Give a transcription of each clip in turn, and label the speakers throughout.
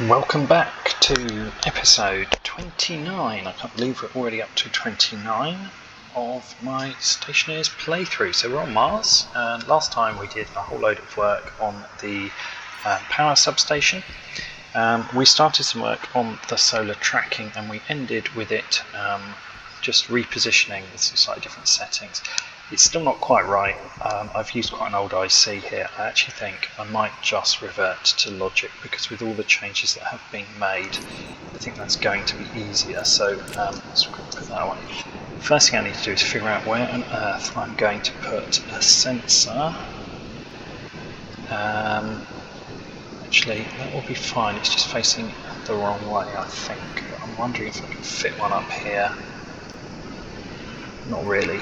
Speaker 1: Welcome back to episode 29. I can't believe we're already up to 29 of my Stationeers playthrough. So we're on Mars, and last time we did a whole load of work on the power substation. We started some work on the solar tracking, and we ended with it just repositioning with some slightly different settings. It's still not quite right. I've used quite an old IC here. I actually think I might just revert to logic, because with all the changes that have been made, I think that's going to be easier. So let's put that away. First thing I need to do is figure out where on earth I'm going to put a sensor. Actually, that will be fine. It's just facing the wrong way, I think. But I'm wondering if I can fit one up here. Not really.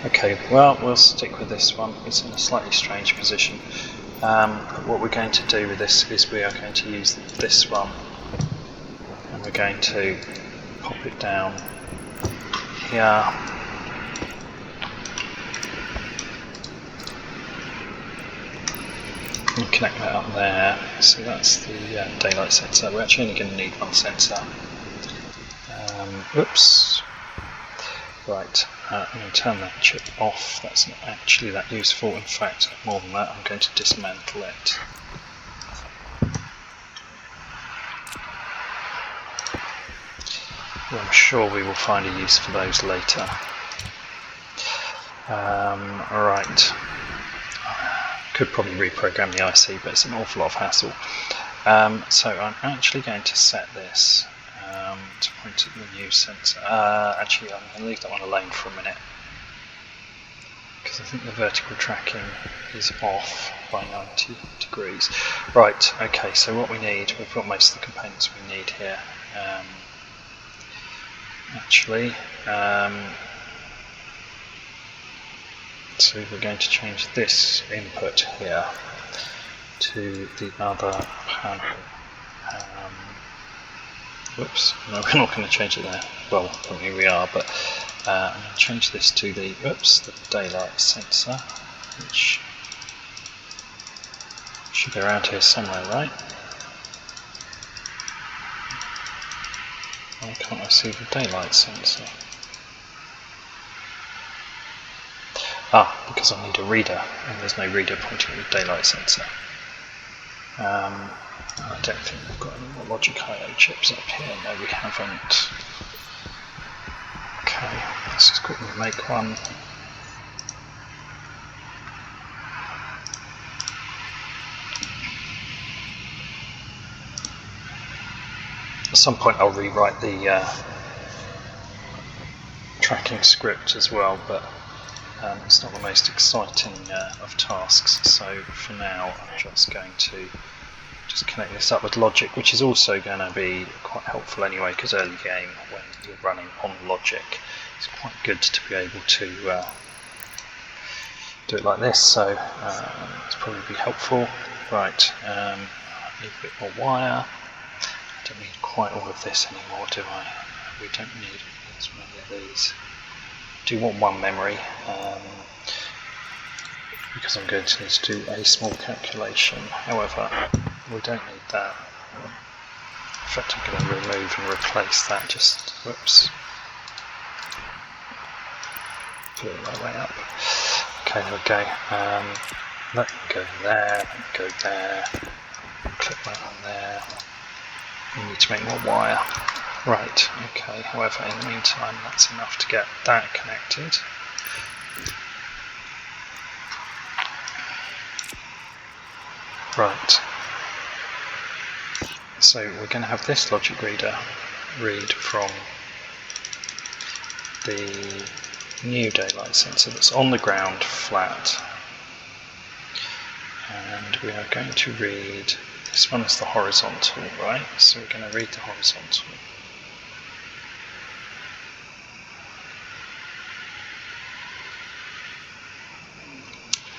Speaker 1: Okay, well, we'll stick with this one. It's in a slightly strange position. What we're going to do with this is we are going to use this one, and we're going to pop it down here. And connect that up there. So that's the daylight sensor. We're actually only going to need one sensor. Oops. Right, I'm going to turn that chip off. That's not actually that useful. In fact, more than that, I'm going to dismantle it. Well, I'm sure we will find a use for those later. Right. Could probably reprogram the IC, but it's an awful lot of hassle. So I'm actually going to set this to point at the new sensor. Actually, I'm going to leave that one alone for a minute, because I think the vertical tracking is off by 90 degrees. Right, okay, so what we need, we've got most of the components we need here. So we're going to change this input here to the other panel. Whoops, no, we're not going to change it there. Well, probably we are, but I'm going to change this to the daylight sensor, which should be around here somewhere, right? Why can't I see the daylight sensor? Because I need a reader, and there's no reader pointing at the daylight sensor. I don't think we've got any more logic I/O chips up here. No, we haven't. Okay, let's just quickly make one. At some point I'll rewrite the tracking script as well, but it's not the most exciting of tasks. So for now I'm just going to connect this up with logic, which is also going to be quite helpful anyway, because early game, when you're running on logic, it's quite good to be able to do it like this. So it's probably be helpful. Right, I need a bit more wire. I don't need quite all of this anymore, do I? We don't need as many of these. I do want one memory, because I'm going to need to do a small calculation. However, we don't need that. In fact, I'm going to remove and replace that. Just, whoops. Put it that way up. Okay, there we go. Let me go there, let me go there. Click that on there. We need to make more wire. Right, okay. However, in the meantime, that's enough to get that connected. Right. So we're going to have this logic reader read from the new daylight sensor that's on the ground flat, and we are going to read, this one is the horizontal, right? So we're going to read the horizontal.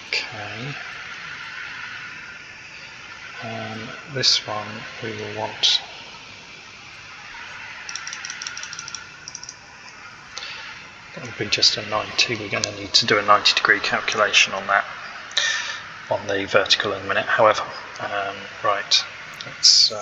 Speaker 1: Okay. This one we will want that would be just a 90. We're going to need to do a 90-degree calculation on that. on the vertical in a minute. However, right, let's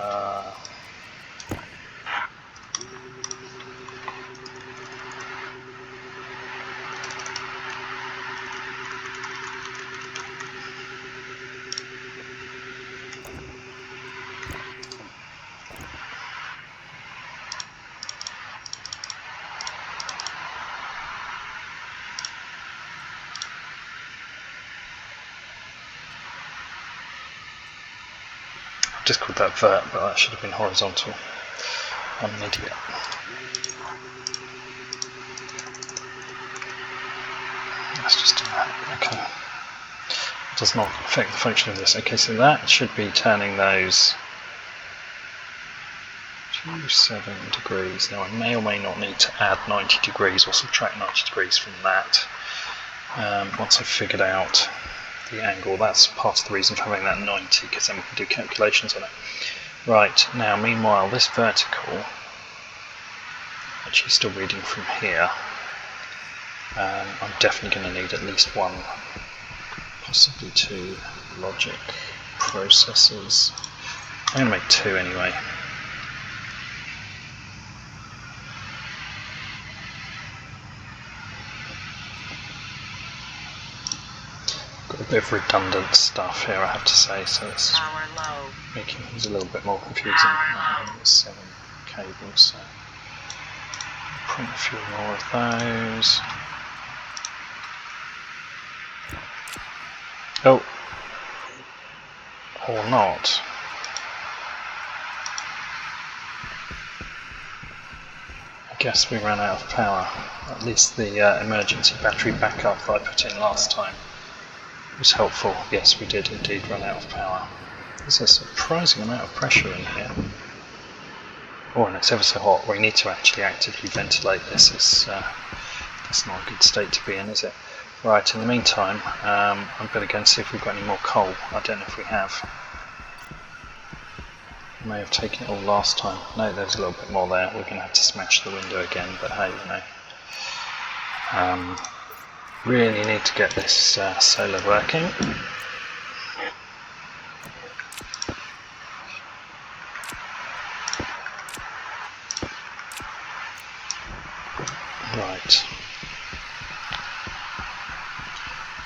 Speaker 1: just called that vert, but that should have been horizontal. I'm an idiot. Let's just do that. Okay. It does not affect the function of this. Okay, so that should be turning those 27 degrees. Now I may or may not need to add 90 degrees or subtract 90 degrees from that once I've figured out the angle. That's part of the reason for having that 90, because then we can do calculations on it. Right, now meanwhile this vertical, actually still reading from here, I'm definitely going to need at least one, possibly two logic processors. I'm going to make two anyway. Got a bit of redundant stuff here, I have to say, so it's making things a little bit more confusing. 7 cables, so print a few more of those. Oh, or not. I guess we ran out of power. At least the emergency battery backup that I put in last time was helpful. Yes, we did indeed run out of power. There's a surprising amount of pressure in here. Oh, and it's ever so hot. We need to actually actively ventilate this. That's not a good state to be in, is it? Right, in the meantime, I'm going to go and see if we've got any more coal. I don't know if we have. I may have taken it all last time. No, there's a little bit more there. We're going to have to smash the window again, but hey, you know. Really need to get this solar working. Right.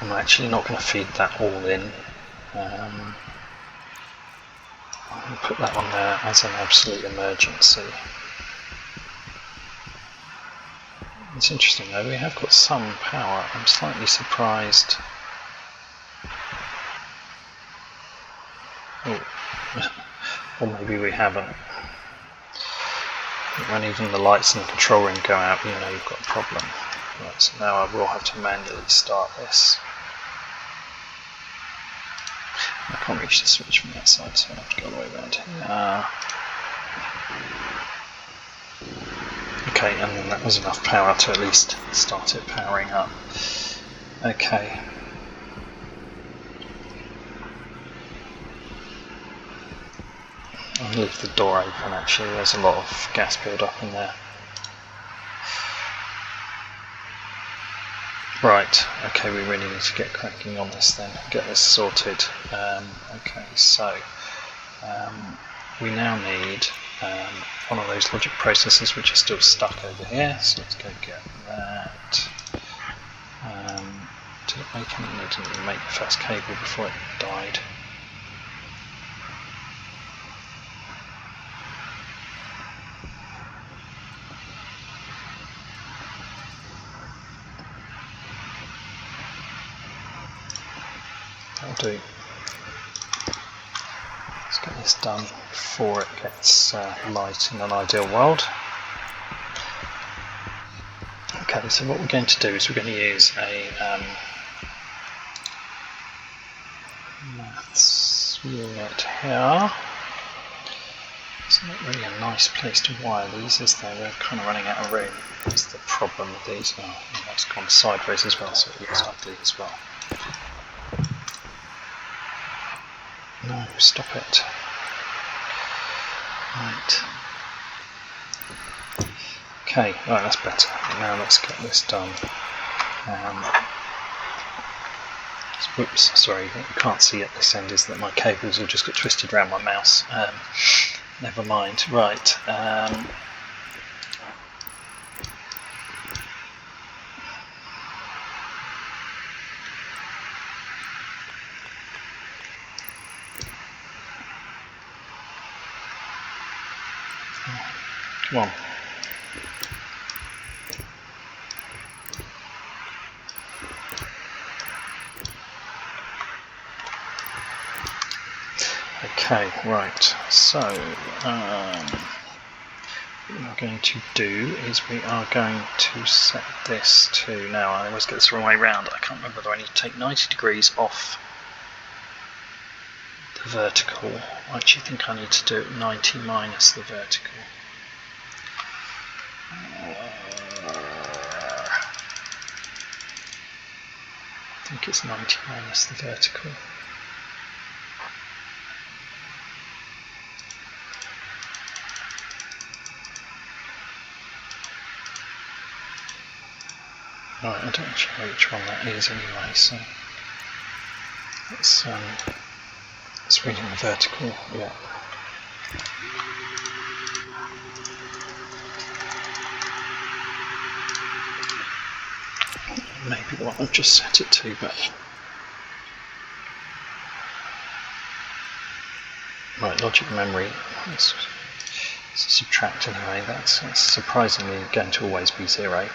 Speaker 1: I'm actually not going to feed that all in. I'm going to put that on there as an absolute emergency. It's interesting though, we have got some power. I'm slightly surprised. Oh, or maybe we haven't. When even the lights in the control room go out, you know you've got a problem. Right, so now I will have to manually start this. I can't reach the switch from that side, so I have to go all the way around here. Okay, and then that was enough power to at least start it powering up. Okay. I'll leave the door open actually, there's a lot of gas build up in there. Right, okay, we really need to get cracking on this then, get this sorted. Okay, so we now need one of those logic processors which are still stuck over here, so let's go get that. Did it make any? No, it didn't make the first cable before it died. That'll do. Let's get this done before it gets light in an ideal world. Okay, so what we're going to do is we're going to use a maths unit here. It's not really a nice place to wire these, is there? We're kind of running out of room. That's the problem with these. Oh, that's gone sideways as well, so it looks ugly as well. No, stop it. Right. Okay, right, that's better. Now let's get this done. Whoops, sorry, what you can't see at this end is that my cables have just got twisted around my mouse. Never mind. Right. Come on. Okay, right, so what we're going to do is we are going to set this to, now I always get this the wrong way round, I can't remember whether I need to take 90 degrees off the vertical. I actually think I need to do it 90 minus the vertical. I think it's 90 minus the vertical. Right, I don't actually know which one that is anyway, so it's reading the vertical, yeah. Maybe the one I've just set it to, but right, logic memory, it's subtract anyway, that's surprisingly going to always be 0.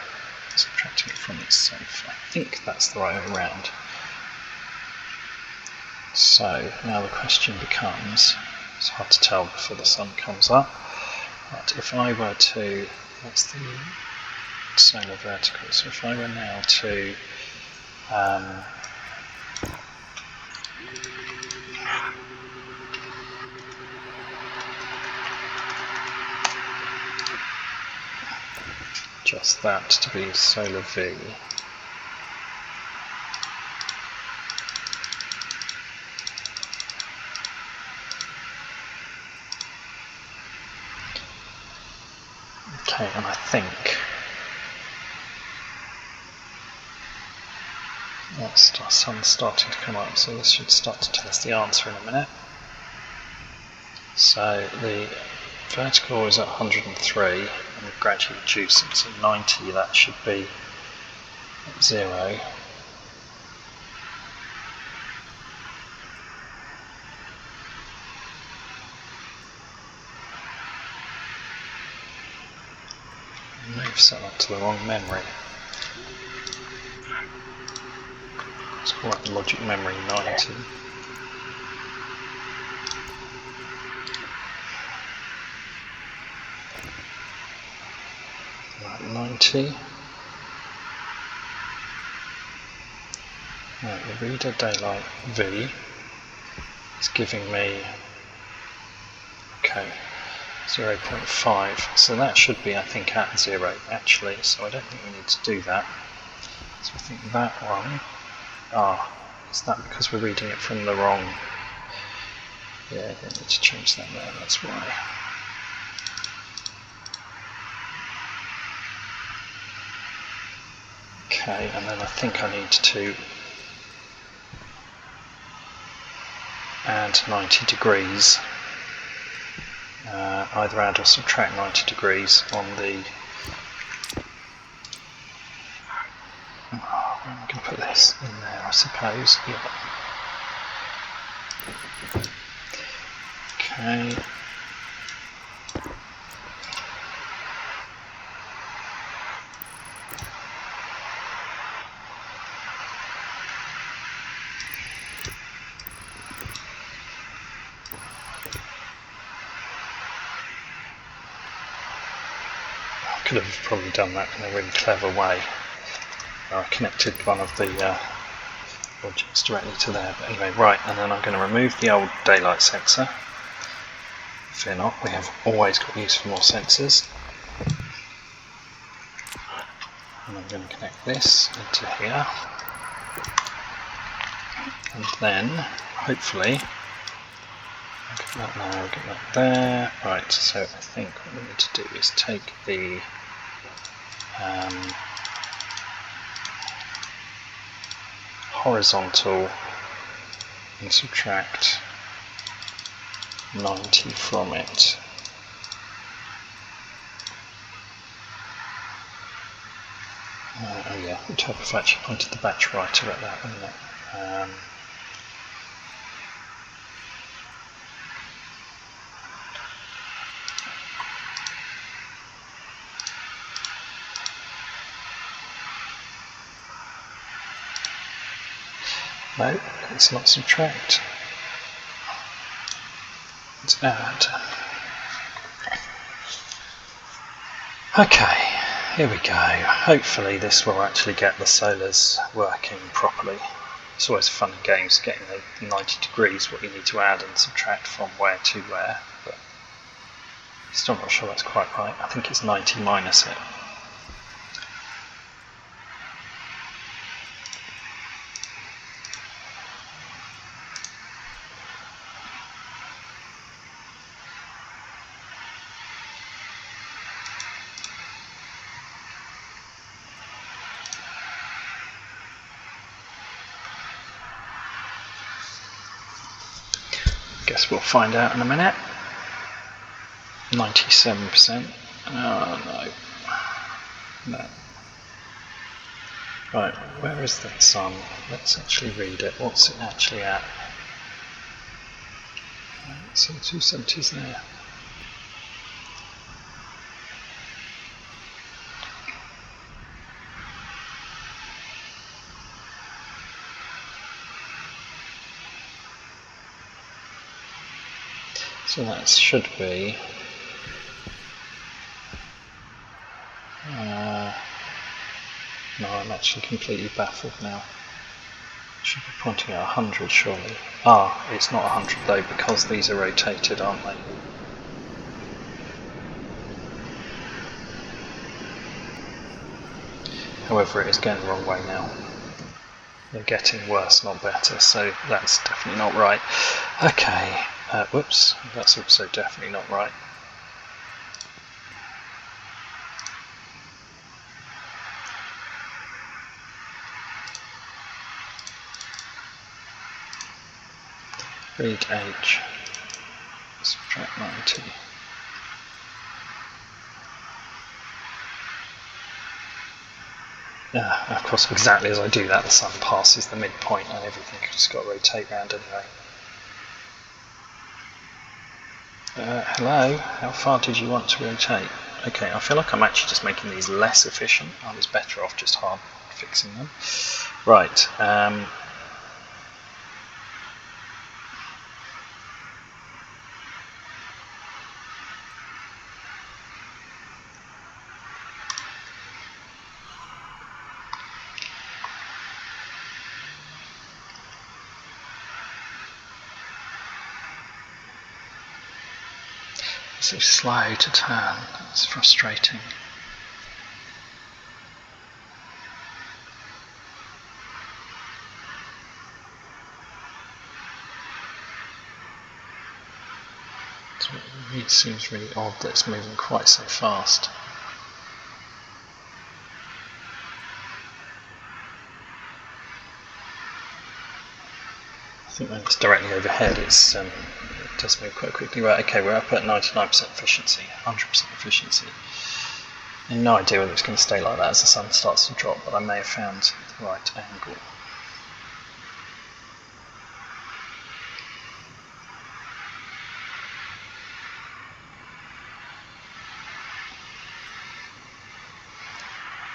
Speaker 1: Subtracting it from itself. I think that's the right way around. So now the question becomes, it's hard to tell before the sun comes up, but if I were to, that's the solar vertical, so if I were now to adjust that to be solar V. Okay, and I think that's the sun's starting to come up, so this should start to tell us the answer in a minute. So the vertical is at 103 and we're gradually reducing, so 90 that should be at 0. I may have set that to the wrong memory. Let's call that logic memory 90. Right, 90. Right, the reader daylight V is giving me, okay, 0.5, so that should be, I think, at 0 actually, so I don't think we need to do that. So I think that one, is that because we're reading it from the wrong, yeah, I need to change that there, that's why. Okay, and then I think I need to add 90 degrees, either add or subtract 90 degrees on the, I'm going to put this in there I suppose, yeah. Okay. Could have probably done that in a really clever way. I connected one of the objects directly to there, but anyway, right, and then I'm going to remove the old daylight sensor. Fear not, we have always got use for more sensors. And I'm going to connect this into here. And then, hopefully, I'll get that there, I'll get that there. Right, so I think what we need to do is take the horizontal and subtract 90 from it. Oh yeah, we'd have actually pointed the batch writer at that, wouldn't it? No, let's not subtract. Let's add. Okay, here we go. Hopefully this will actually get the solars working properly. It's always fun in games getting the 90 degrees, what you need to add and subtract from where to where, but still not sure that's quite right. I think it's 90 minus it. Guess we'll find out in a minute. 97%. Oh no. No. Right, where is that sun? Let's actually read it. What's it actually at? So 270's there. So that should be no, I'm actually completely baffled now. Should be pointing at 100 surely. Ah, it's not 100 though because these are rotated, aren't they? However, it is going the wrong way now. They're getting worse, not better, so that's definitely not right. Okay, whoops, that's also definitely not right. Read H, subtract 90. Of course, exactly as I do that, the sun passes the midpoint and everything just got to rotate round anyway. Hello, how far did you want to rotate? Okay, I feel like I'm actually just making these less efficient. I was better off just hard fixing them. Right. So slow to turn, that's frustrating. It seems really odd that it's moving quite so fast. I think when it's directly overhead, it does move quite quickly. Right, okay, we're up at 99% efficiency, 100% efficiency. I have no idea whether it's going to stay like that as the sun starts to drop, but I may have found the right angle.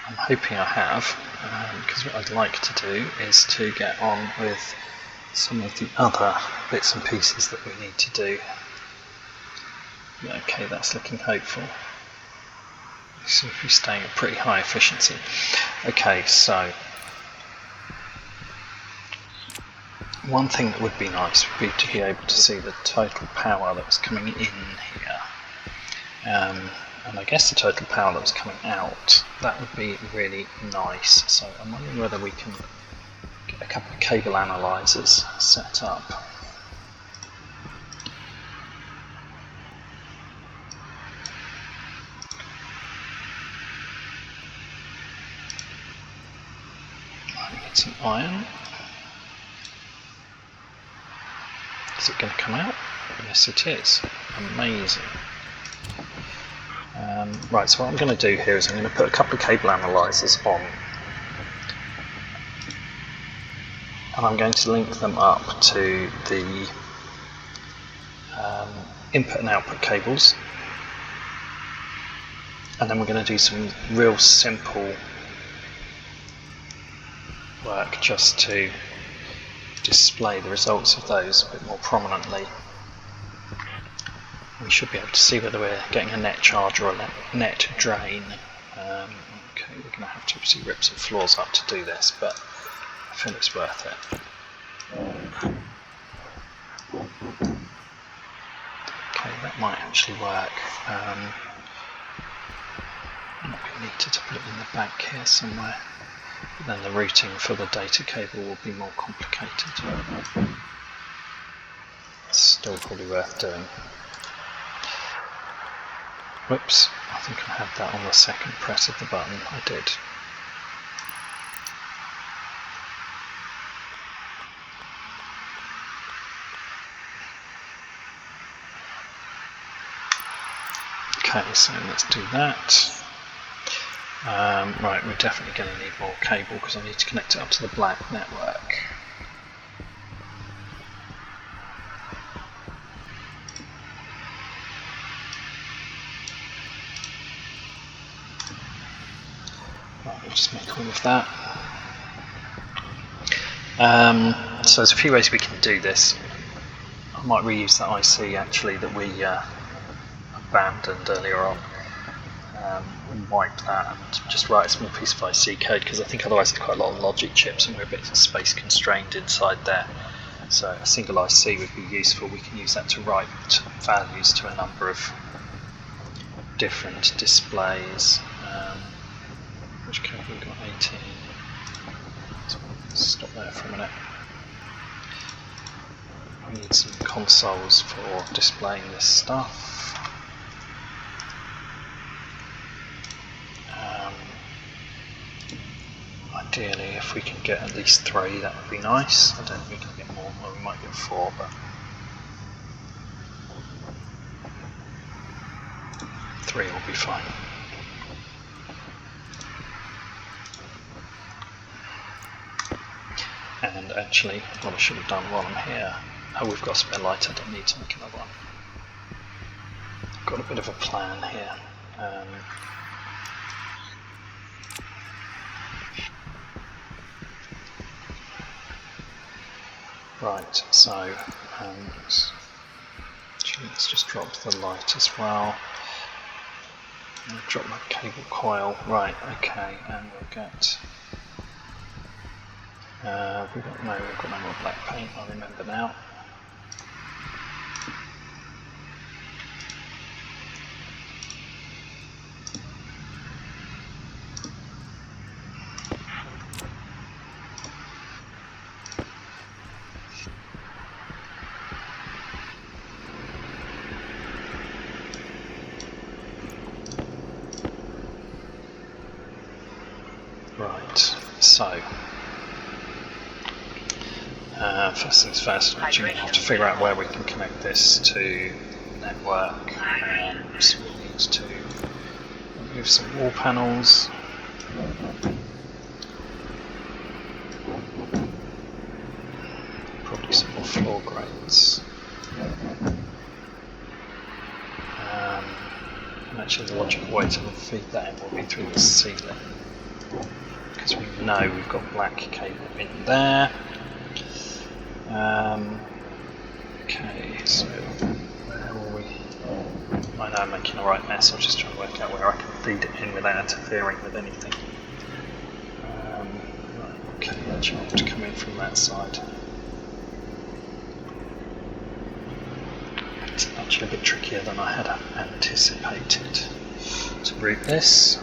Speaker 1: I'm hoping I have, because what I'd like to do is to get on with some of the other bits and pieces that we need to do. Okay, that's looking hopeful. So if we're staying at pretty high efficiency. Okay, so one thing that would be nice would be to be able to see the total power that was coming in here. And I guess the total power that was coming out, that would be really nice. So I'm wondering whether we can get a couple of cable analyzers set up. I need some iron. Is it going to come out? Yes, it is. Amazing. Right, so what I'm going to do here is I'm going to put a couple of cable analyzers on, and I'm going to link them up to the input and output cables, and then we're going to do some real simple work just to display the results of those a bit more prominently. We should be able to see whether we're getting a net charge or a net drain. Okay, we're going to have to obviously rip some floors up to do this, but I feel it's worth it. Okay, that might actually work. I might be needed to put it in the back here somewhere, but then the routing for the data cable will be more complicated. It's still probably worth doing. Whoops, I think I had that on the second press of the button. I did. Okay, so let's do that. Right, we're definitely going to need more cable because I need to connect it up to the black network. We'll just make all of that. So there's a few ways we can do this. I might reuse that IC actually that we abandoned earlier on, and wipe that and just write a small piece of IC code, because I think otherwise there's quite a lot of logic chips and we're a bit space constrained inside there. So a single IC would be useful. We can use that to write values to a number of different displays. Which code have we got? 18. So stop there for a minute. We need some consoles for displaying this stuff. Ideally, if we can get at least 3, that would be nice. I don't think we can get more. Well, we might get 4, but 3 will be fine. And actually, what I should have done while I'm here, oh, we've got a spare light, I don't need to make another one. I've got a bit of a plan here. Right, so let's just drop the light as well. I'll drop my cable coil. Right, okay, and we'll get. We've got no more black paint, I remember now. Right, so first things first, I'm actually going to have to figure out where we can connect this to network. So we need to remove some wall panels. Probably some more floor grates. And actually the logical way to feed that in will be through the ceiling, because we know we've got black cable in there. Okay, so where will we? I know I'm making a right mess. I'm just trying to work out where I can feed it in without interfering with anything. Right, okay, actually I want to come in from that side. It's actually a bit trickier than I had anticipated to route this.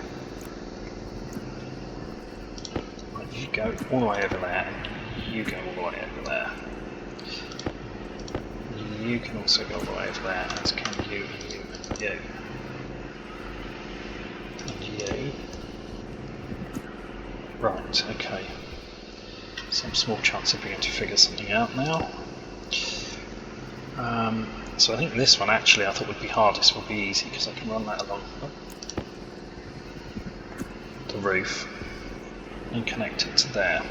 Speaker 1: Right, you go all the way over there, and you go all the way over there. You can also go all the way over there, as can you and you and you. And you. Right, okay. Some small chance of being able to figure something out now. So I think this one actually I thought would be hardest will be easy because I can run that along the roof and connect it to there.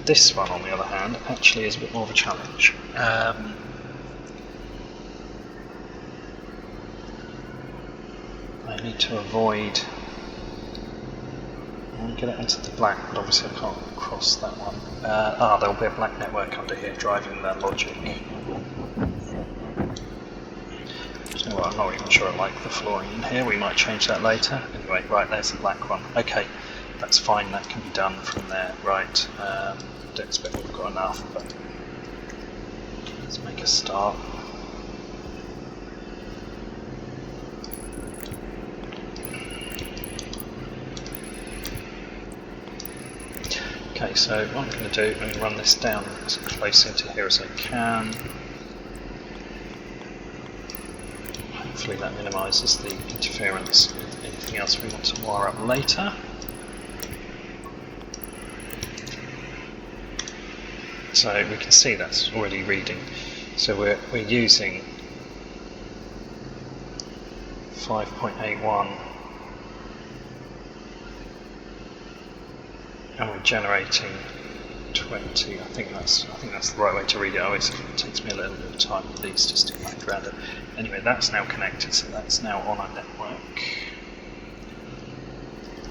Speaker 1: This one on the other hand actually is a bit more of a challenge. I need to avoid, I want to get it into the black, but obviously I can't cross that one. There'll be a black network under here driving that logic. Well, I'm not even sure I like the flooring in here, we might change that later. Anyway, right, there's the black one. Okay, that's fine, that can be done from there. Right, don't expect we've got enough, but let's make a start. Okay, so what I'm going to do, I'm going to run this down as close into here as I can. Hopefully that minimises the interference with anything else we want to wire up later. So we can see that's already reading. So we're using 5.81 and we're generating 20. I think that's the right way to read it. Always it takes me a little bit of time with these just to find around it. Anyway, that's now connected, so that's now on our network.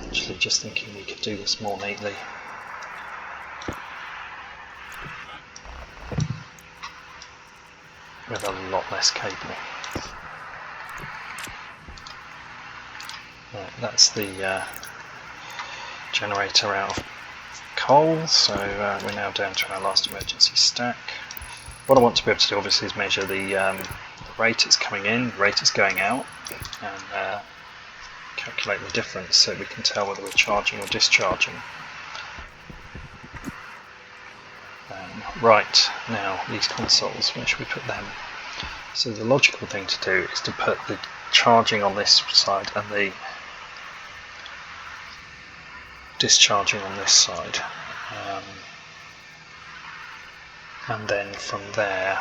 Speaker 1: Actually, just thinking we could do this more neatly. With a lot less cabling. Right, that's the generator out of coal, so we're now down to our last emergency stack. What I want to be able to do obviously is measure the rate it's coming in, the rate it's going out, and calculate the difference so we can tell whether we're charging or discharging. Right, now these consoles, where should we put them? So the logical thing to do is to put the charging on this side and the discharging on this side, and then from there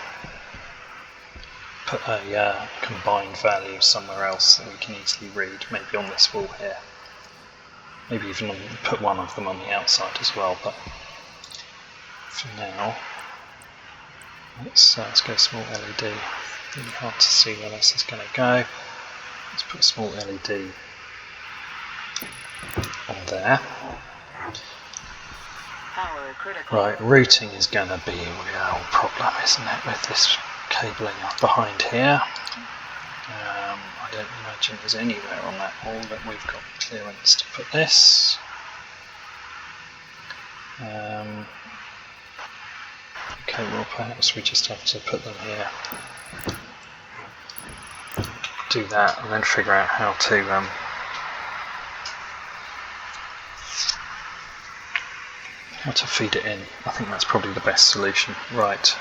Speaker 1: put a combined value somewhere else that we can easily read, maybe on this wall here, maybe even put one of them on the outside as well, but for now let's go small LED. Really hard to see where this is going to go. Let's put a small LED on there. Right, routing is going to be a real problem, isn't it, with this cabling up behind here. I don't imagine there's anywhere on that wall that we've got clearance to put this. Okay, well perhaps we just have to put them here. Do that and then figure out how to feed it in. I think that's probably the best solution. Right.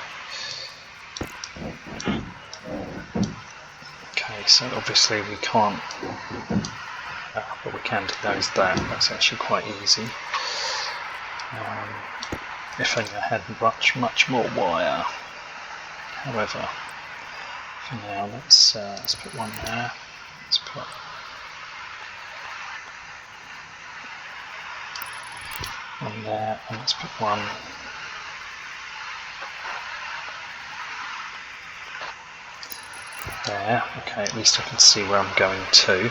Speaker 1: Okay, so obviously we can't, but we can do those there. That's actually quite easy. If only I had much more wire. However, for now let's put one there. Let's put one there, and let's put one there. Okay, at least I can see where I'm going to.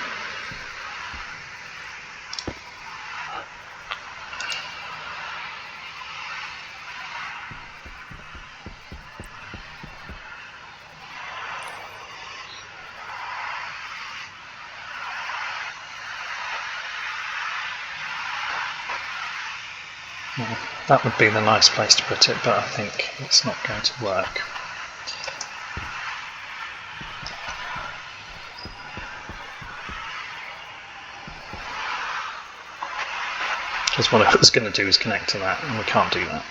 Speaker 1: Well, that would be the nice place to put it, but I think it's not going to work. Because what I was going to do is connect to that, and we can't do that.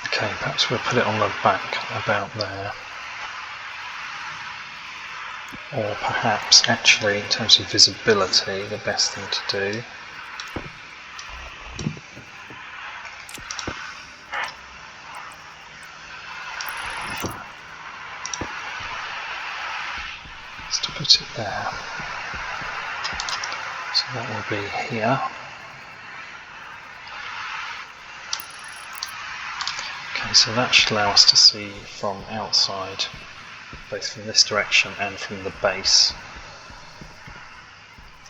Speaker 1: Okay, perhaps we'll put it on the back about there. Or perhaps, actually, in terms of visibility, the best thing to do is to put it there. So that will be here. Okay, so that should allow us to see from outside, both from this direction and from the base.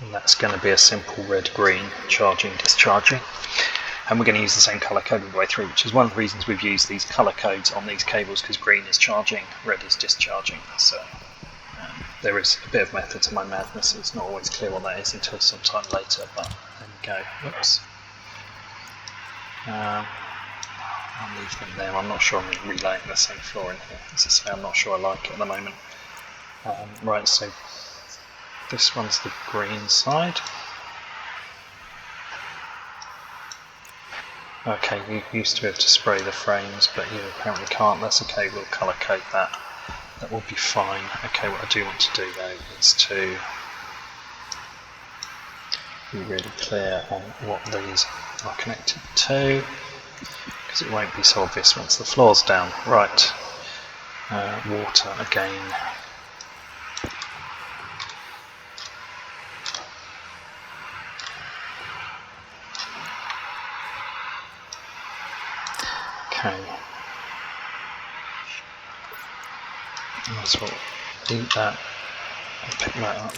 Speaker 1: And that's going to be a simple red-green charging, discharging. And we're going to use the same colour code all the way through, which is one of the reasons we've used these colour codes on these cables, because green is charging, red is discharging. So there is a bit of method to my madness. It's not always clear what that is until sometime later, but there we go. Whoops. I'll leave them there. I'm not sure I'm relaying the same floor in here. As I say, I'm not sure I like it at the moment. Right, so this one's the green side. Okay, you used to be able to spray the frames, but you apparently can't. That's okay, we'll colour code that. That will be fine. Okay, what I do want to do though is to be really clear on what these are connected to, because it won't be so obvious once the floor's down. Right, water again. Okay, might as well eat that and pick that up.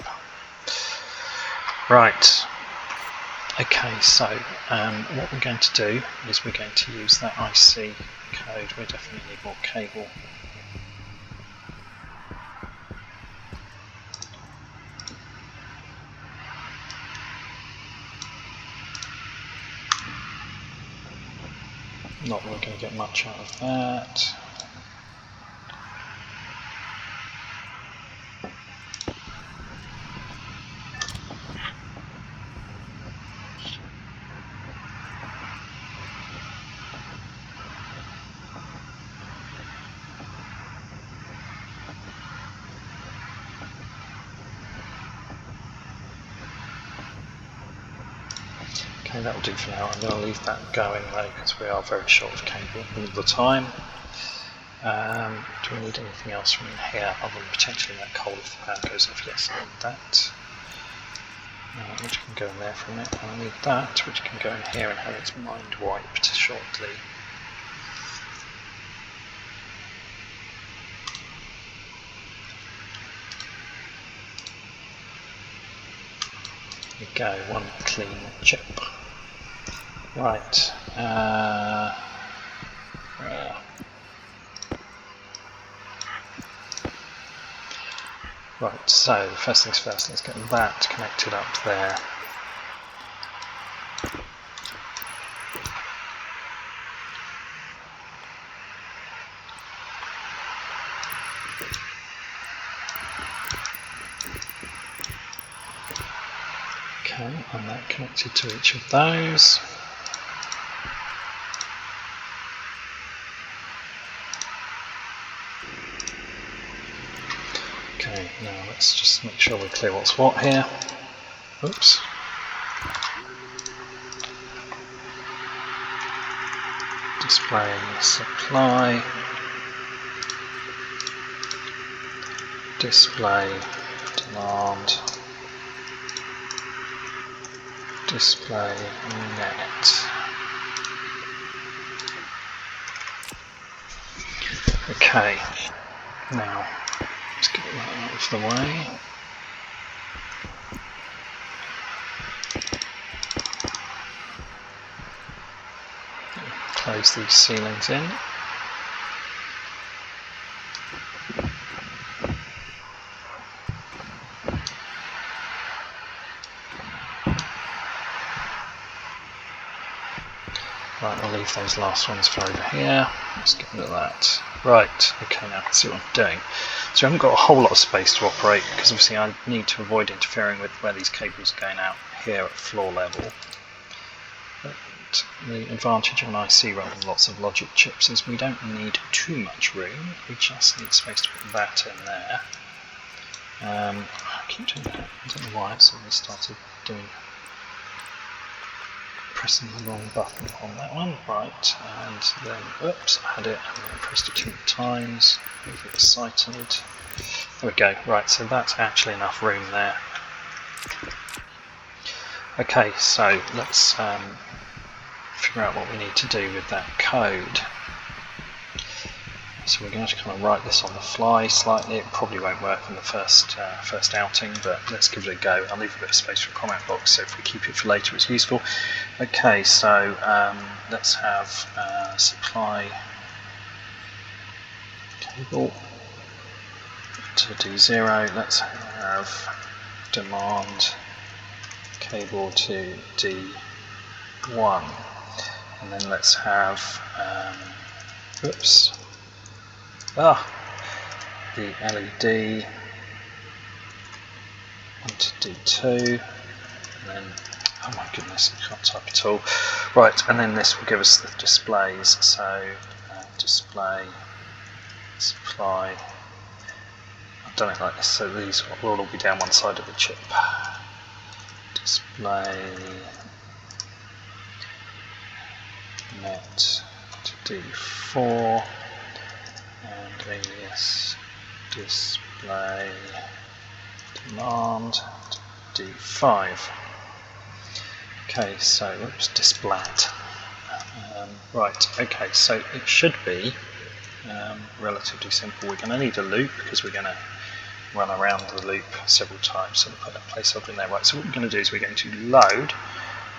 Speaker 1: Right, okay, so what we're going to do is we're going to use that IC code. We definitely need more cable. Not that we're going to get much out of that. Okay, that'll do for now. I'm going to leave that going though, because we are very short of cable all the time. Do we need anything else from in here other than potentially that coal if the power goes off? Yes, I need that. Which can go in there for a minute. I need that, which can go in here and have its mind wiped shortly. There we go, one clean chip. Right. Right, so first things first, let's get that connected up there. Okay, and that connected to each of those. Okay, now let's just make sure we're clear what's what here. Oops. Displaying supply. Display demand. Display net. Okay, now let's get that out of the way. Close these ceilings in. Right, I'll leave those last ones for over here. Let's get rid of that. Right, okay, now I can see what I'm doing. So I haven't got a whole lot of space to operate, because obviously I need to avoid interfering with where these cables are going out here at floor level. But the advantage of an IC rather than lots of logic chips is we don't need too much room. We just need space to put that in there. I keep doing that. I don't know why. I suddenly started doing pressing the wrong button on that one, right, and then, oops, I had it, and then I pressed it 2 times, move it cited. There we go, right, so that's actually enough room there. Okay, so let's figure out what we need to do with that code. So we're going to kind of write this on the fly slightly. It probably won't work on the first outing, but let's give it a go. I'll leave a bit of space for a comment box, so if we keep it for later it's useful. Okay, so let's have supply cable to D0. Let's have demand cable to D1. And then let's have, oops. The LED onto D2, and then, oh my goodness, I can't type at all. Right, and then this will give us the displays, so display, supply, I've done it like this, so these will all be down one side of the chip. Display, net to D4, and alias display demand to D5. Okay, so oops, displat. Right, okay, so it should be relatively simple. We're going to need a loop because we're going to run around the loop several times, so we'll put that placeholder in there. Right, so what we're going to do is we're going to load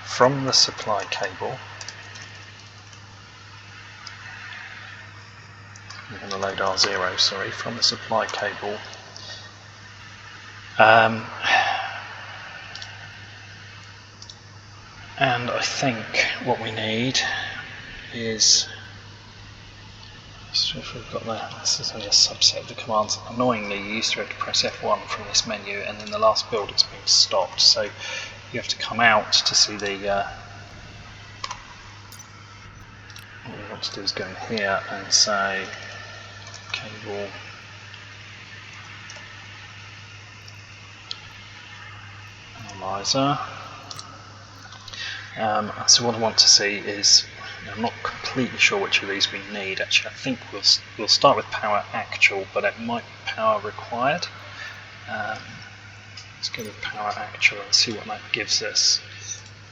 Speaker 1: from the supply cable. We're going to load R0, sorry, from the supply cable. And I think what we need is, so if we've got that, this is only a subset of the commands. Annoyingly, you used to have to press F1 from this menu, and in the last build it's been stopped, so you have to come out to see the what we want to do is go in here and say cable analyzer. So what I want to see is, I'm not completely sure which of these we need. Actually, I think we'll start with power actual, but it might be power required. Let's go with power actual and see what that gives us.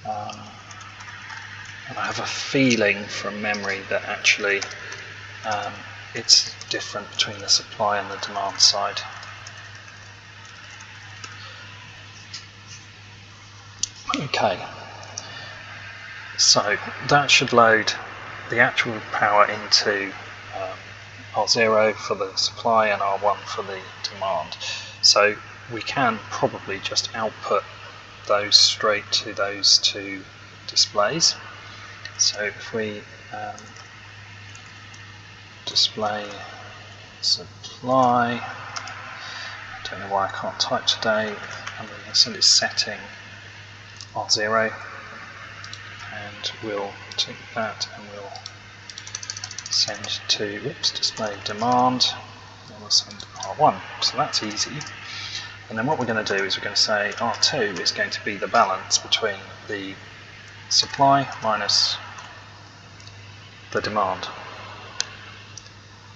Speaker 1: And I have a feeling from memory that actually it's different between the supply and the demand side. Okay, so that should load the actual power into R0 for the supply and R1 for the demand. So we can probably just output those straight to those two displays. So if we display supply, I don't know why I can't type today, I'm going to send it setting R0, and we'll take that and we'll send to display demand, and we'll send R1. So that's easy. And then what we're going to do is we're going to say R2 is going to be the balance between the supply minus the demand.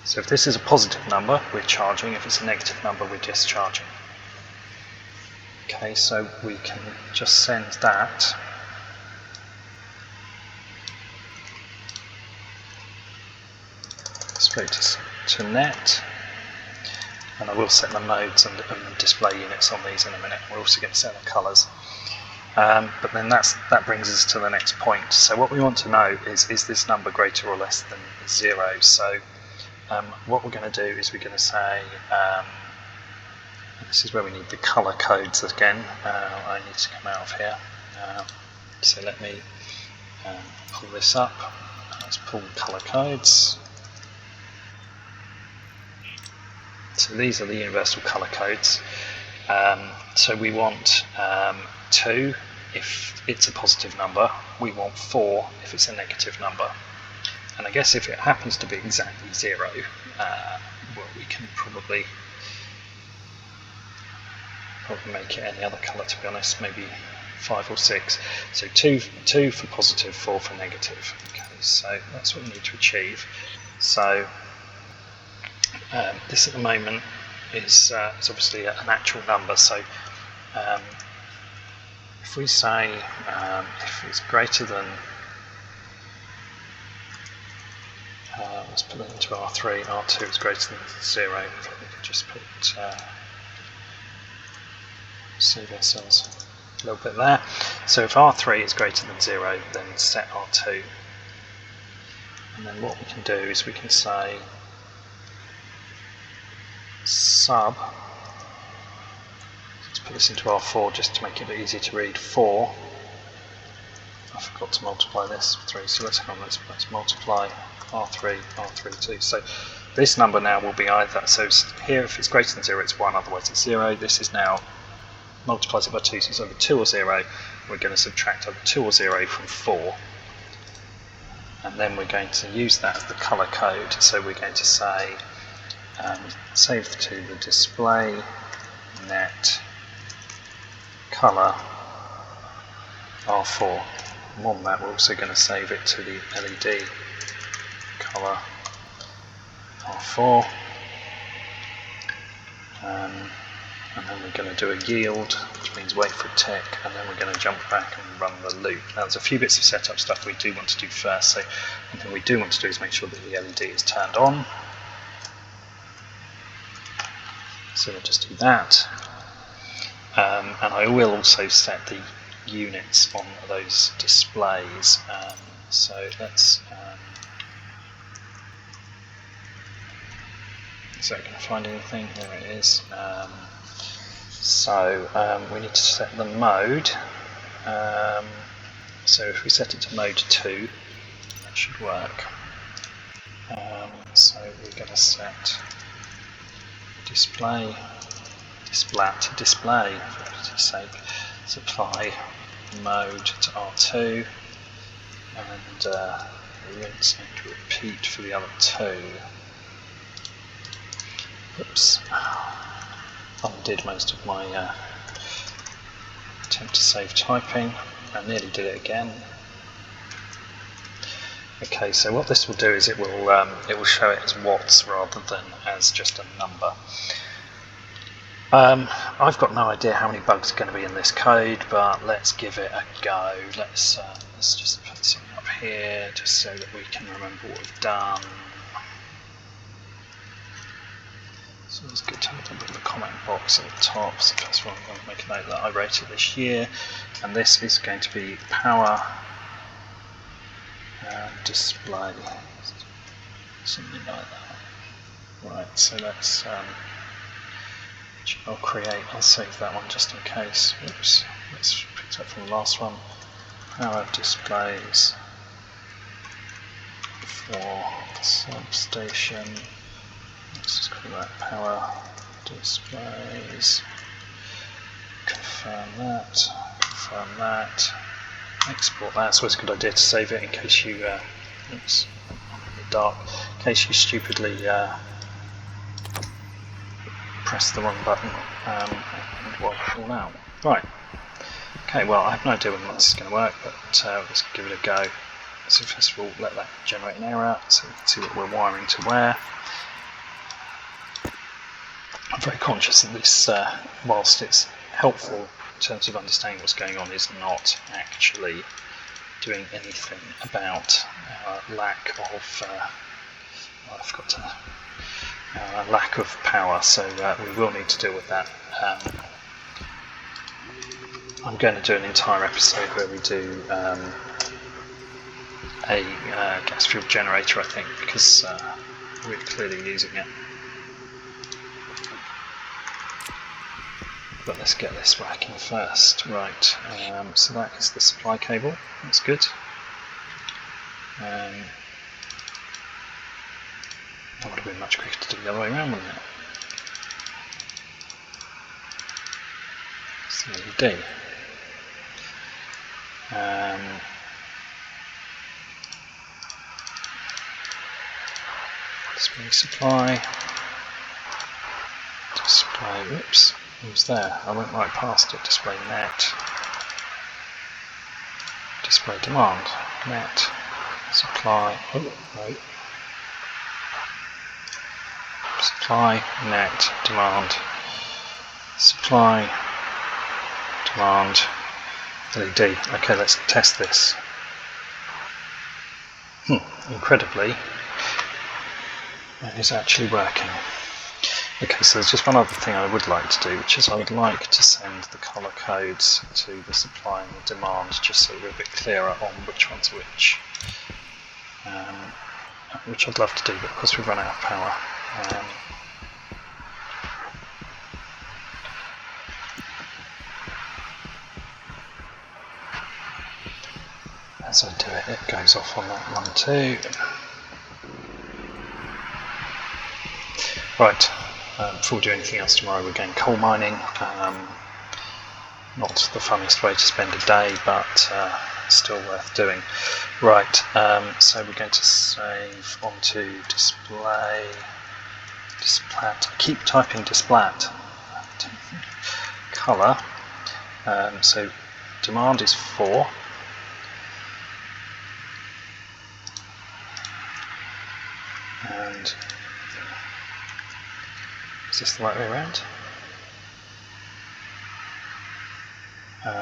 Speaker 1: So if this is a positive number, we're charging. If it's a negative number, we're discharging. Okay, so we can just send that straight to net, and I will set the modes and display units on these in a minute. We're also going to set the colours. But then that brings us to the next point. So what we want to know is this number greater or less than 0? So what we're going to do is we're going to say, this is where we need the colour codes again. I need to come out of here. So let me pull this up. Let's pull colour codes. So these are the universal colour codes. So we want 2 if it's a positive number, we want 4 if it's a negative number. And I guess if it happens to be exactly 0, well, we can probably make it any other colour, to be honest. Maybe 5 or 6. So 2 for positive, 4 for negative. Okay, so that's what we need to achieve. So this at the moment is obviously a natural number. So if we say if it's greater than, let's put it into R3, R2 is greater than 0. If we could just put save ourselves a little bit there. So if R3 is greater than 0, then set R2. And then what we can do is we can say sub, let's put this into R4 just to make it a bit easier to read, 4. I forgot to multiply this, 3, so let's multiply R3, R3, 2. So this number now will be either, so here if it's greater than 0 it's 1, otherwise it's 0. This is now multiplies it by 2, so it's either 2 or 0. We're going to subtract either 2 or 0 from 4. And then we're going to use that as the colour code. So we're going to say save to the display net colour R4. More than that, we're also going to save it to the LED colour R4. And then we're going to do a yield, which means wait for a tick, and then we're going to jump back and run the loop. Now there's a few bits of setup stuff we do want to do first. So one thing we do want to do is make sure that the LED is turned on. So we'll just do that. And I will also set the units on those displays. So let's is that going to find anything? There it is. So we need to set the mode. So if we set it to mode 2, that should work. So we're going to set display to display, for pity's sake, supply mode to R2, and we're going to repeat for the other 2. Oops, undid most of my attempt to save typing. I nearly did it again. Okay, so what this will do is it will show it as watts rather than as just a number. I've got no idea how many bugs are going to be in this code, but let's give it a go. Let's just put something up here just so that we can remember what we've done. So it's good to have a look at the comment box at the top. So first of all, I'm going to make a note that I wrote it this year, and this is going to be power display, something like that. Right, so let's I'll save that one just in case. Oops, let's pick up from the last one. Power displays for substation. Let's just call that power displays. Confirm that. Export that. It's always a good idea to save it in case you, oops, in the dark, in case you stupidly press the wrong button and wipe it all out. Right. Okay. Well, I have no idea when this is going to work, but let's give it a go. So first of all, let that generate an error so we can see what we're wiring to where. I'm very conscious that this, whilst it's helpful in terms of understanding what's going on, is not actually doing anything about lack of lack of power. So we will need to deal with that. I'm going to do an entire episode where we do a gas fuel generator, I think, because we're clearly using it. But let's get this working first. Right, so that is the supply cable. That's good. That would have been much quicker to do the other way around, wouldn't it? It's the LED. Display supply. Display, whoops. It was there. I went right past it. Display net. display demand, net supply, supply, net demand, supply, demand, LED. Okay, let's test this. Incredibly, it is actually working. Okay, so there's just one other thing I would like to do, which is I would like to send the colour codes to the supply and the demand, just so we're a bit clearer on which one's which. Which I'd love to do, but of course we've run out of power. As I do it, it goes off on that one too. Right, before we do anything else tomorrow, we're going coal mining. Not the funniest way to spend a day, but still worth doing. Right, so we're going to save onto display, displat. I keep typing displat. Colour. So demand is 4. And is this the right way around? No,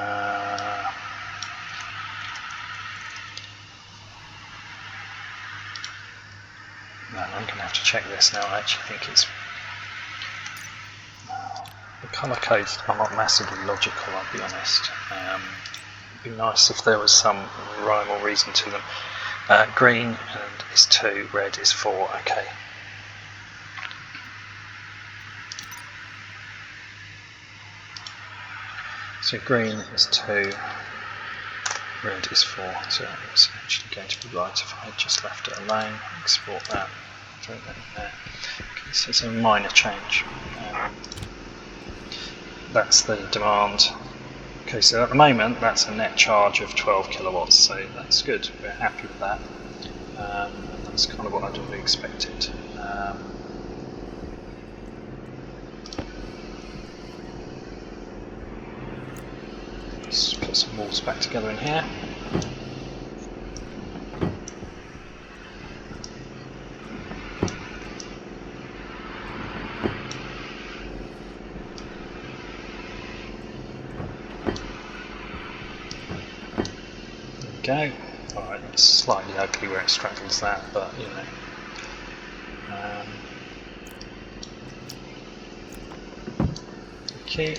Speaker 1: I'm going to have to check this now. I actually think it's the colour codes are not massively logical, I'll be honest. It'd be nice if there was some rhyme or reason to them. Green is 2, red is 4. Okay. So green is 2, red is 4, so it's actually going to be right if I had just left it alone. Export that, throw that in there. Okay, so it's a minor change. That's the demand. Okay, so at the moment that's a net charge of 12 kilowatts, so that's good, we're happy with that. That's kind of what I'd have expected. Let's put some walls back together in here. There we go. Alright, it's slightly ugly where it straddles that, but you know. Okay.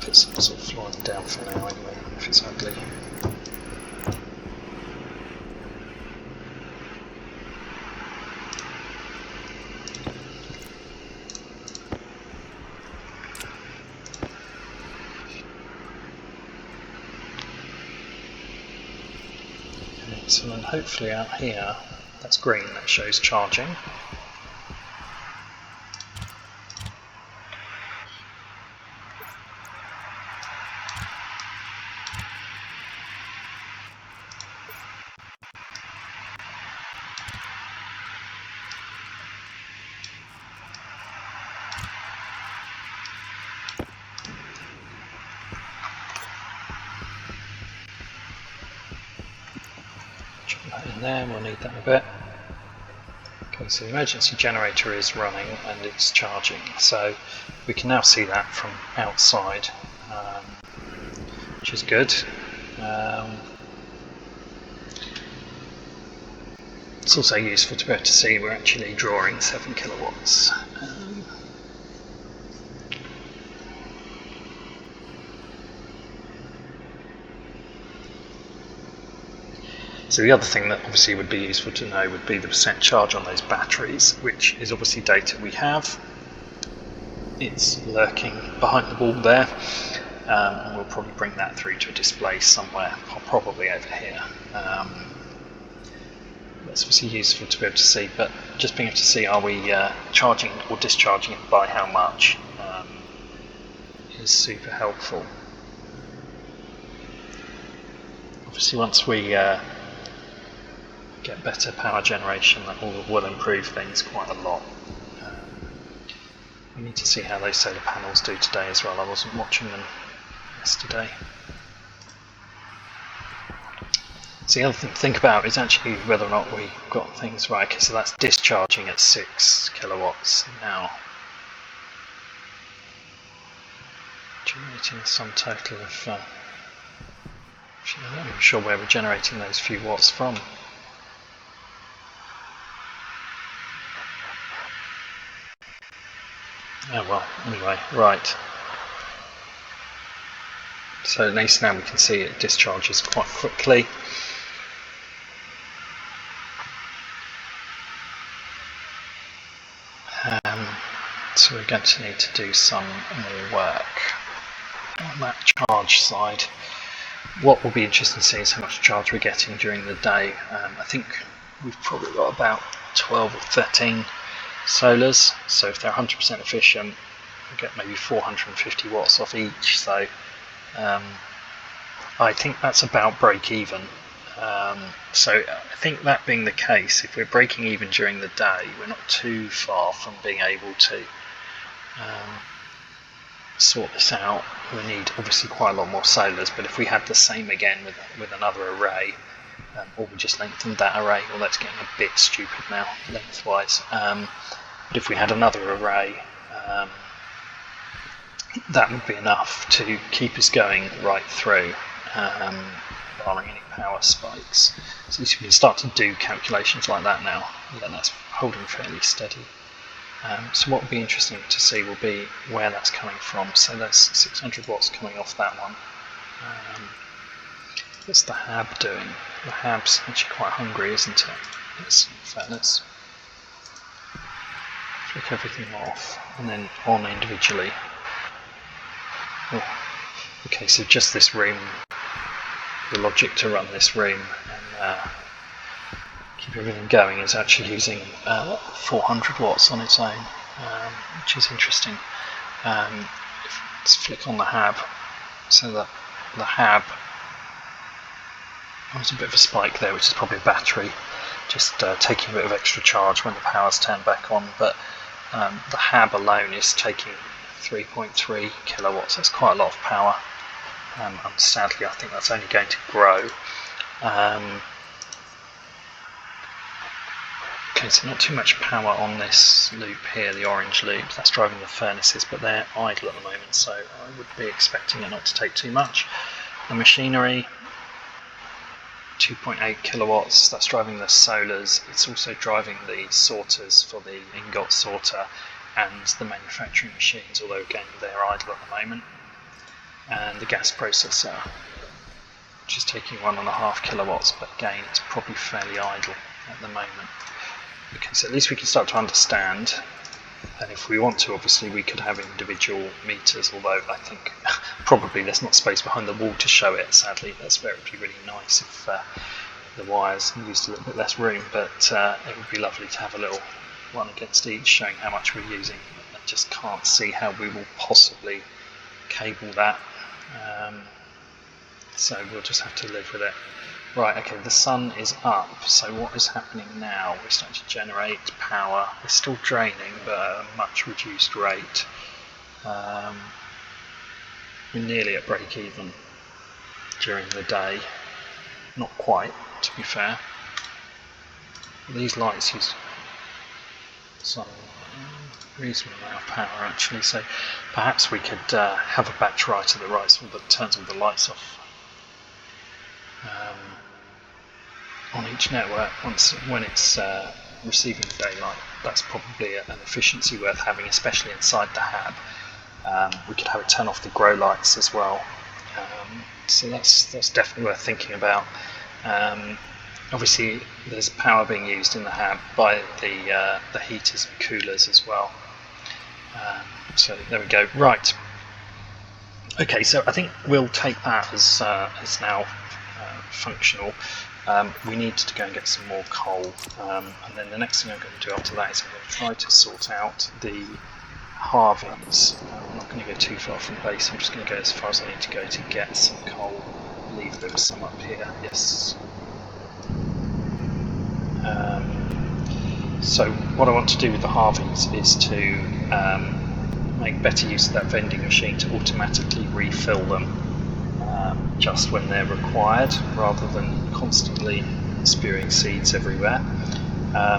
Speaker 1: Put some sort of flooring down for now anyway, if it's ugly. Okay, so then hopefully out here, that's green, that shows charging. There, we'll need that in a bit. Okay, so the emergency generator is running and it's charging, so we can now see that from outside, which is good. It's also useful to be able to see we're actually drawing 7 kilowatts. So the other thing that obviously would be useful to know would be the percent charge on those batteries, which is obviously data we have. It's lurking behind the wall there, and we'll probably bring that through to a display somewhere, probably over here. That's obviously useful to be able to see, but just being able to see are we charging or discharging it by how much is super helpful. Obviously once we get better power generation, that will improve things quite a lot. We need to see how those solar panels do today as well. I wasn't watching them yesterday. So the other thing to think about is actually whether or not we got things right. Okay, so that's discharging at 6 kilowatts now. Generating a sum total of... I'm not even sure where we're generating those few watts from. Oh well, anyway, right. So at least now we can see it discharges quite quickly. So we're going to need to do some more work on that charge side. What will be interesting to see is how much charge we're getting during the day. I think we've probably got about 12 or 13 solars, so if they're 100% efficient, we'll get maybe 450 watts off each, so I think that's about break even. So I think that being the case, if we're breaking even during the day, we're not too far from being able to sort this out. We need obviously quite a lot more solars, but if we had the same again with another array, or we just lengthened that array, well, that's getting a bit stupid now lengthwise, but if we had another array, that would be enough to keep us going right through, barring any power spikes. So at least we can start to do calculations like that now. Yeah, that's holding fairly steady. So what will be interesting to see will be where that's coming from. So there's 600 watts coming off that one. What's the hab doing? The hab's actually quite hungry, isn't it? Let's flick everything off and then on individually. Oh, okay, so just this room, the logic to run this room and keep everything going is actually using 400 watts on its own, which is interesting. Let's flick on the hab, so that the hab, there's a bit of a spike there, which is probably a battery just taking a bit of extra charge when the power's turned back on, but the hab alone is taking 3.3 kilowatts. That's quite a lot of power, and sadly I think that's only going to grow. Okay, so not too much power on this loop here, the orange loop. That's driving the furnaces, but they're idle at the moment, so I would be expecting it not to take too much. The machinery, 2.8 kilowatts, that's driving the solars. It's also driving the sorters for the ingot sorter and the manufacturing machines, although again they're idle at the moment. And the gas processor, which is taking 1.5 kilowatts, but again it's probably fairly idle at the moment. Okay, so at least we can start to understand, and if we want to, obviously we could have individual meters, although I think probably there's not space behind the wall to show it, sadly. That's where it would be really nice if the wires used a little bit less room, but it would be lovely to have a little one against each showing how much we're using. I just can't see how we will possibly cable that, so we'll just have to live with it. Right, okay, the sun is up, so what is happening now? We're starting to generate power. We're still draining, but at a much reduced rate. We're nearly at break even during the day. Not quite, to be fair. These lights use some reasonable amount of power actually, so perhaps we could have a batch writer that turns all the lights off on each network when it's receiving daylight. That's probably an efficiency worth having, especially inside the hab. We could have it turn off the grow lights as well, so that's definitely worth thinking about. Obviously there's power being used in the hab by the heaters and coolers as well, so there we go. Right, okay, so I think we'll take that as now functional. We need to go and get some more coal, and then the next thing I'm going to do after that is I'm going to try to sort out the halvings. I'm not going to go too far from base, I'm just going to go as far as I need to go to get some coal. I believe there was some up here, yes. So what I want to do with the halvings is to make better use of that vending machine to automatically refill them just when they're required, rather than constantly spewing seeds everywhere.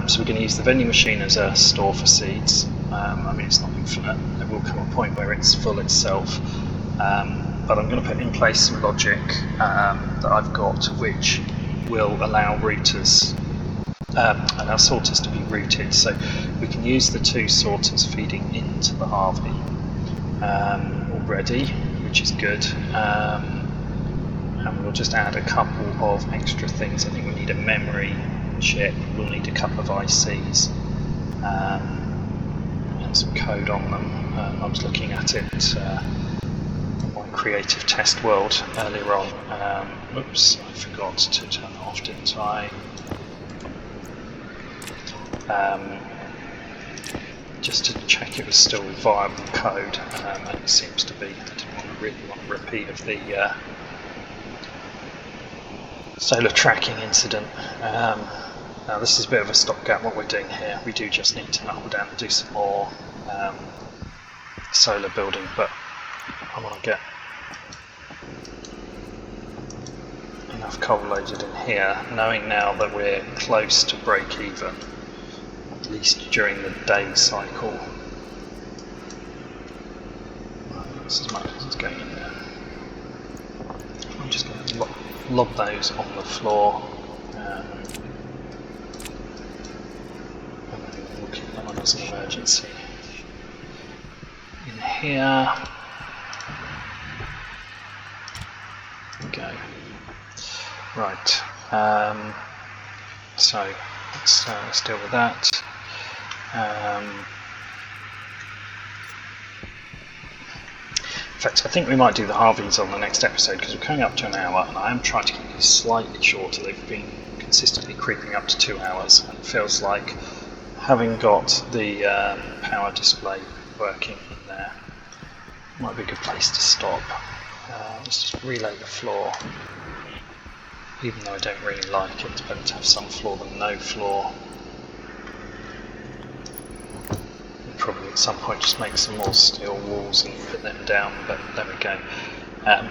Speaker 1: So we're going to use the vending machine as a store for seeds. I mean, it's not infinite. There will come a point where it's full itself. But I'm going to put in place some logic that I've got, which will allow routers, allow sorters to be routed. So we can use the two sorters feeding into the Harvey already, which is good. And we'll just add a couple of extra things. I think we need a memory chip, we'll need a couple of ICs, and some code on them. I was looking at it in my creative test world earlier on. Oops, I forgot to turn it off, didn't I? Just to check it was still viable code, and it seems to be. I didn't really want a repeat of the solar tracking incident. Now this is a bit of a stopgap what we're doing here. We do just need to knuckle down and do some more solar building, but I want to get enough coal loaded in here, knowing now that we're close to break even, at least during the day cycle. That's as much as it's going in there. I'm just going to lob those on the floor, and then we'll keep them on as an emergency. In here we go. Right, so let's deal with that. In fact, I think we might do the Harveys on the next episode, because we're coming up to an hour, and I am trying to keep these slightly shorter. They've been consistently creeping up to 2 hours, and it feels like having got the power display working in there might be a good place to stop. Let's just relay the floor. Even though I don't really like it, it's better to have some floor than no floor. We'll probably at some point just make some more steel walls and put them down, but there we go.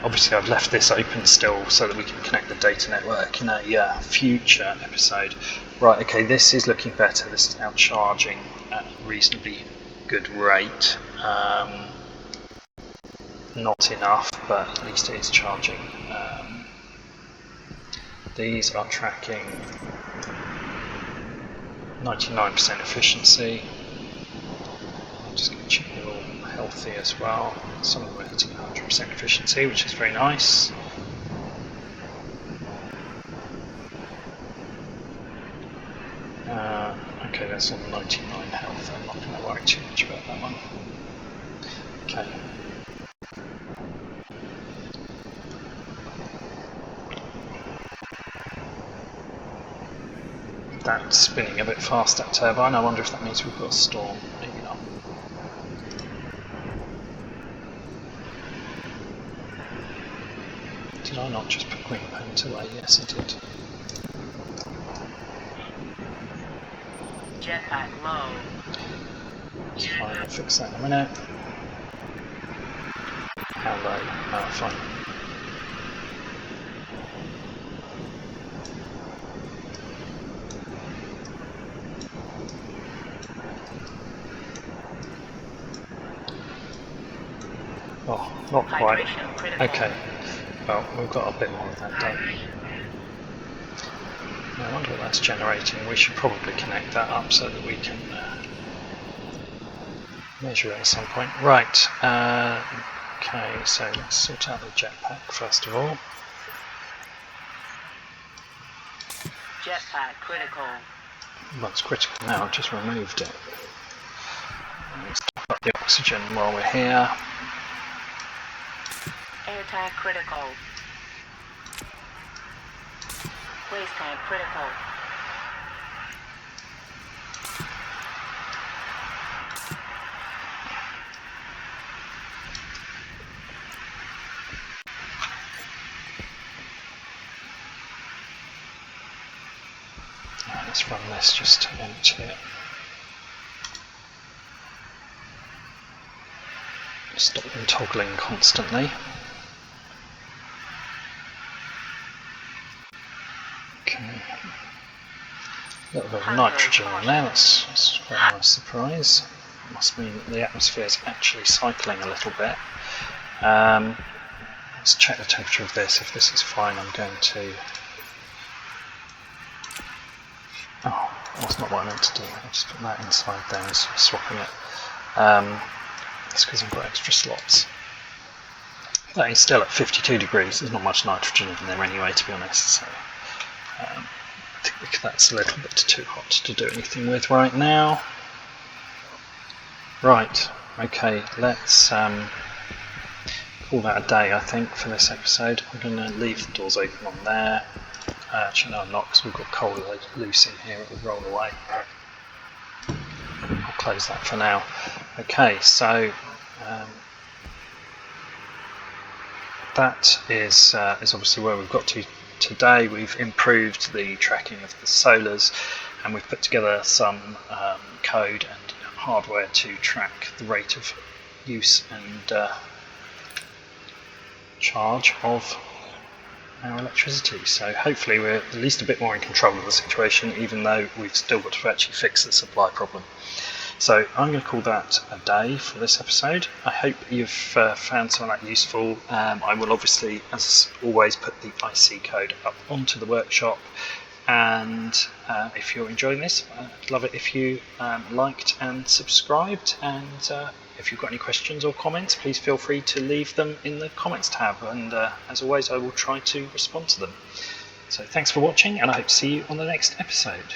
Speaker 1: Obviously I've left this open still so that we can connect the data network in a future episode. Right, okay, this is looking better. This is now charging at a reasonably good rate. Not enough, but at least it is charging. These are tracking 99% efficiency. I'm just going to check they're all healthy as well. Some of them are hitting 100% efficiency, which is very nice. Okay, that's on 99 health. I'm not going to worry too much about that one. Okay. That's spinning a bit fast, that turbine. I wonder if that means we've got a storm. Maybe not. Did I not just put green paint away? Yes, I did.
Speaker 2: Jetpack low.
Speaker 1: It's fine, I'll fix that in a minute. How low? Oh, fine. Oh, not quite. Okay, well, we've got a bit more of that done. I wonder what that's generating. We should probably connect that up so that we can measure it at some point. Right, okay, so let's sort out the jetpack first of all.
Speaker 2: Jetpack critical.
Speaker 1: Well, it's critical now, I've just removed it. Let's top up the oxygen while we're here.
Speaker 2: Air tank critical. Waste tank critical.
Speaker 1: Right, let's run this just to empty it. stop them toggling constantly. Okay. A little bit of nitrogen in there, that's quite a nice surprise. It must mean that the atmosphere is actually cycling a little bit. Let's check the temperature of this. If this is fine, I'm going to... Oh, that's not what I meant to do. I'll just put that inside there and swapping it. It's because I've got extra slots. That is still at 52 degrees. There's not much nitrogen in there anyway, to be honest. So I think that's a little bit too hot to do anything with right now. Right, okay, let's call that a day, I think, for this episode. I'm going to leave the doors open on there. Actually, no, I'm not, because we've got coal loose in here. It will roll away. I'll close that for now. Okay, so that is obviously where we've got to today. We've improved the tracking of the solars, and we've put together some code and hardware to track the rate of use and charge of our electricity. So hopefully we're at least a bit more in control of the situation, even though we've still got to actually fix the supply problem. So I'm going to call that a day for this episode. I hope you've found some of that useful. I will obviously, as always, put the IC code up onto the workshop, and if you're enjoying this, I'd love it if you liked and subscribed, and if you've got any questions or comments, please feel free to leave them in the comments tab, and as always, I will try to respond to them. So thanks for watching, and I hope to see you on the next episode.